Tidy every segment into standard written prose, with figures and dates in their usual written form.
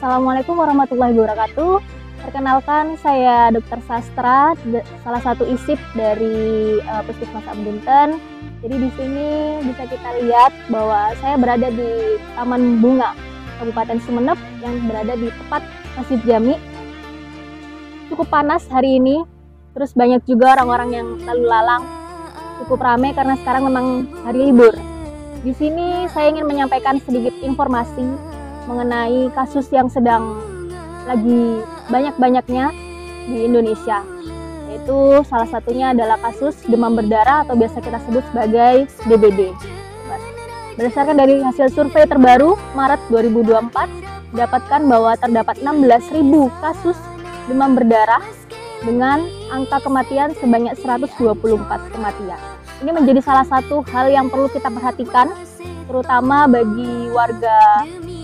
Assalamualaikum warahmatullahi wabarakatuh. Perkenalkan, saya Dr. Sastra, salah satu ISIP dari Puskesmas Ambunten. Jadi di sini bisa kita lihat bahwa saya berada di Taman Bunga Kabupaten Sumeneb yang berada di tepat Masjid Jami. Cukup panas hari ini, terus banyak juga orang-orang yang lalu lalang. Cukup ramai karena sekarang memang hari libur. Di sini saya ingin menyampaikan sedikit informasi mengenai kasus yang sedang lagi banyak-banyaknya di Indonesia, yaitu salah satunya adalah kasus demam berdarah atau biasa kita sebut sebagai DBD. Berdasarkan dari hasil survei terbaru Maret 2024, didapatkan bahwa terdapat 16.000 kasus demam berdarah dengan angka kematian sebanyak 124 kematian. Ini menjadi salah satu hal yang perlu kita perhatikan, terutama bagi warga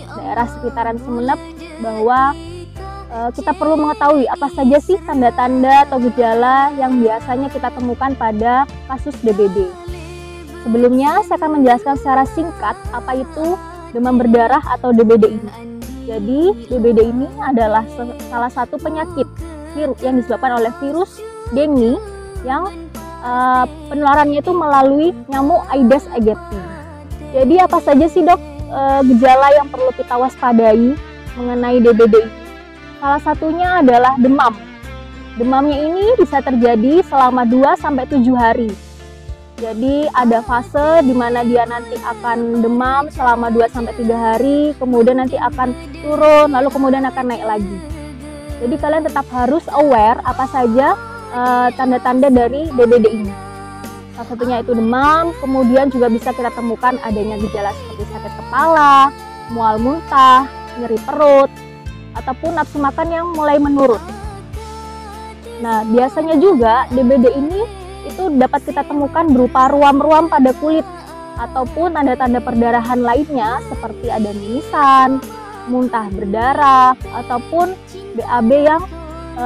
daerah sekitaran Sumeneb, bahwa kita perlu mengetahui apa saja sih tanda-tanda atau gejala yang biasanya kita temukan pada kasus DBD. Sebelumnya saya akan menjelaskan secara singkat apa itu demam berdarah atau DBD ini. Jadi DBD ini adalah salah satu penyakit yang disebabkan oleh virus dengue yang penularannya itu melalui nyamuk Aedes aegypti. Jadi apa saja sih dok gejala yang perlu kita waspadai mengenai DBD ini? Salah satunya adalah demam. Demamnya ini bisa terjadi selama 2-7 hari. Jadi ada fase di mana dia nanti akan demam selama 2-3 hari, kemudian nanti akan turun, lalu kemudian akan naik lagi. Jadi kalian tetap harus aware apa saja tanda-tanda dari DBD ini. Salah satunya itu demam, kemudian juga bisa kita temukan adanya gejala seperti sakit kepala, mual muntah, nyeri perut, ataupun nafsu makan yang mulai menurun. Nah, biasanya juga DBD ini itu dapat kita temukan berupa ruam-ruam pada kulit ataupun tanda-tanda perdarahan lainnya seperti ada mimisan, muntah berdarah, ataupun BAB yang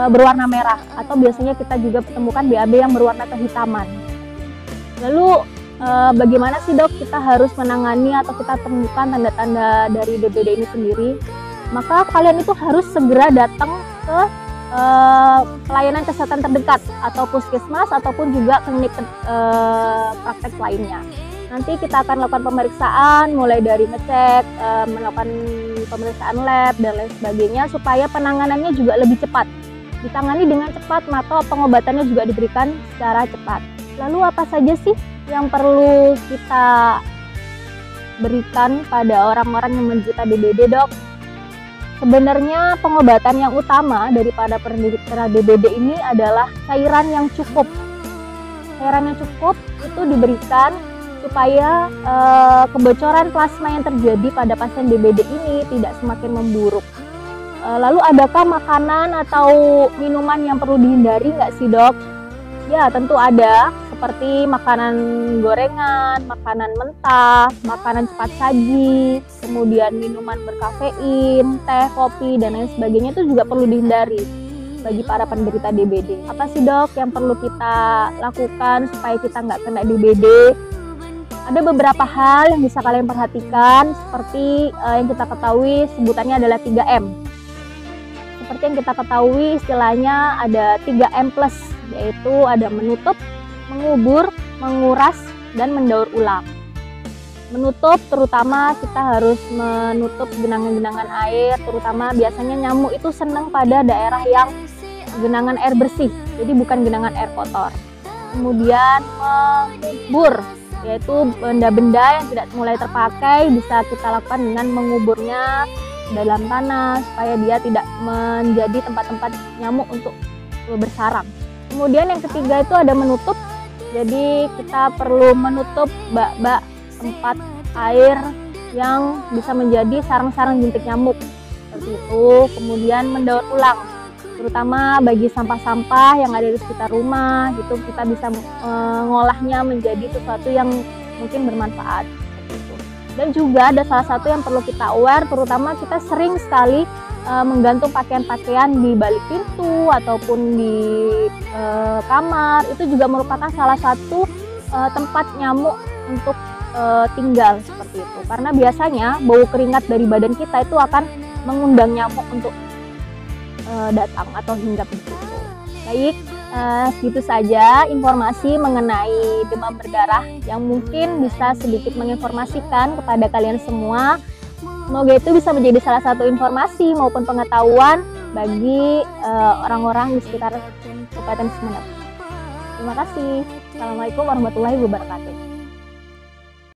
berwarna merah, atau biasanya kita juga temukan BAB yang berwarna kehitaman. Lalu bagaimana sih dok kita harus menangani atau kita temukan tanda-tanda dari DBD ini sendiri? Maka kalian itu harus segera datang ke pelayanan kesehatan terdekat atau puskesmas ataupun juga klinik praktek lainnya. Nanti kita akan lakukan pemeriksaan mulai dari ngecek, melakukan pemeriksaan lab dan lain sebagainya supaya penanganannya juga lebih cepat. Ditangani dengan cepat maka pengobatannya juga diberikan secara cepat. Lalu apa saja sih yang perlu kita berikan pada orang-orang yang menderita DBD dok? Sebenarnya pengobatan yang utama daripada penderita DBD ini adalah cairan yang cukup. Cairan yang cukup itu diberikan supaya kebocoran plasma yang terjadi pada pasien DBD ini tidak semakin memburuk. Lalu adakah makanan atau minuman yang perlu dihindari nggak sih dok? Ya tentu ada, seperti makanan gorengan, makanan mentah, makanan cepat saji, kemudian minuman berkafein, teh, kopi, dan lain sebagainya itu juga perlu dihindari bagi para penderita DBD. Apa sih dok yang perlu kita lakukan supaya kita nggak kena DBD? Ada beberapa hal yang bisa kalian perhatikan, seperti yang kita ketahui sebutannya adalah 3M. Seperti yang kita ketahui istilahnya ada 3M+, yaitu ada menutup, mengubur, menguras, dan mendaur ulang. Menutup terutama kita harus menutup genangan-genangan air, terutama biasanya nyamuk itu senang pada daerah yang genangan air bersih, jadi bukan genangan air kotor. Kemudian mengubur, yaitu benda-benda yang tidak mulai terpakai bisa kita lakukan dengan menguburnya dalam tanah supaya dia tidak menjadi tempat-tempat nyamuk untuk bersarang. Kemudian yang ketiga itu ada menutup, jadi kita perlu menutup bak-bak tempat air yang bisa menjadi sarang-sarang jentik nyamuk seperti itu. Kemudian mendaur ulang, terutama bagi sampah-sampah yang ada di sekitar rumah, gitu kita bisa mengolahnya menjadi sesuatu yang mungkin bermanfaat. Dan juga ada salah satu yang perlu kita aware, terutama kita sering sekali menggantung pakaian-pakaian di balik pintu ataupun di kamar. Itu juga merupakan salah satu tempat nyamuk untuk tinggal seperti itu. Karena biasanya bau keringat dari badan kita itu akan mengundang nyamuk untuk datang atau hinggap di situ. Baik, segitu saja informasi mengenai demam berdarah yang mungkin bisa sedikit menginformasikan kepada kalian semua. Semoga itu bisa menjadi salah satu informasi maupun pengetahuan bagi orang-orang di sekitar Kabupaten Sumeneb. Terima kasih. Assalamualaikum warahmatullahi wabarakatuh.